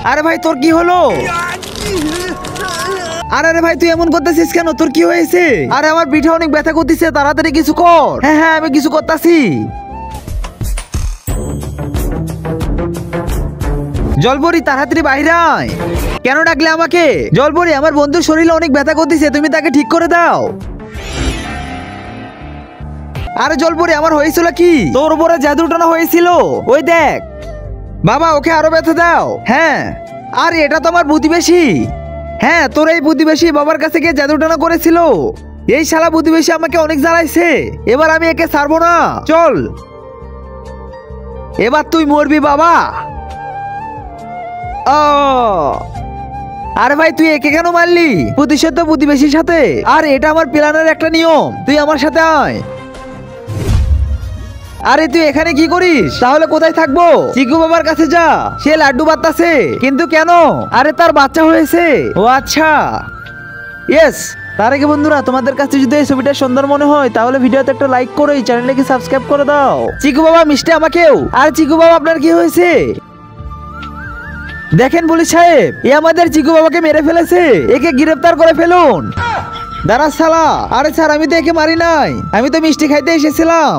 আরে ভাই তোর কি হলো? আরে ভাই তুই এমন করতেছিস কেন? তোর কি হয়েছে? আরে আমার পিঠে অনেক ব্যথা করতেছে, তাড়াতাড়ি কিছু কর। হ্যাঁ হ্যাঁ আমি কিছু করতেছি। জলপরি তাড়াতাড়ি বাইরে আয়। কেন ডাকলে আমাকে? জলপরি আমার বন্ধুর শরীরে অনেক ব্যথা করতেছে, তুমি তাকে ঠিক করে দাও। আরে জলপরি আমার হয়েছিল কি? তোর উপরে জাদু টানা হয়েছিল, ওই দেখ। বাবা ওকে আরো ব্যথা দাও। হ্যাঁ আরে এটা তো আমার প্রতিবেশী। হ্যাঁ তোর এই প্রতিবেশী বাবার কাছে গিয়ে জাদু টানা করেছিল। এই শালা প্রতিবেশী আমাকে অনেক জ্বালাইছে, এবার আমি একে ছাড়বো না। চল এবার তুই মরবি বাবা। আরে ভাই তুই একে কেন মারলি? প্রতিশোধ তো প্রতিবেশীর সাথে। আর এটা আমার প্ল্যানের একটা নিয়ম, তুই আমার সাথে আয়। আরে তুই এখানে কি করিস? তাহলে কোথায় থাকবো? চিকু বাবার কাছে যা, সে লাড্ডু বানাচ্ছে। কিন্তু কেন? আরে তার বাচ্চা হয়েছে। ও আচ্ছা ইয়েস। তার আগে বন্ধুরা তোমাদের কাছে যদি এই ছবিটা সুন্দর মনে হয় তাহলে ভিডিওতে একটা লাইক করে চ্যানেলটাকে সাবস্ক্রাইব করে দাও। চিকু বাবা মিষ্টি আমাকেও। আর চিকু বাবা আপনার কি হয়েছে? দেখেন পুলিশ সাহেব, এ আমাদের চিকু বাবাকে মেরে ফেলেছে, একে গ্রেফতার করে ফেলুন। দাঁড়া শালা। আরে স্যার আমি তো একে মারি নাই, আমি তো মিষ্টি খাইতে এসেছিলাম।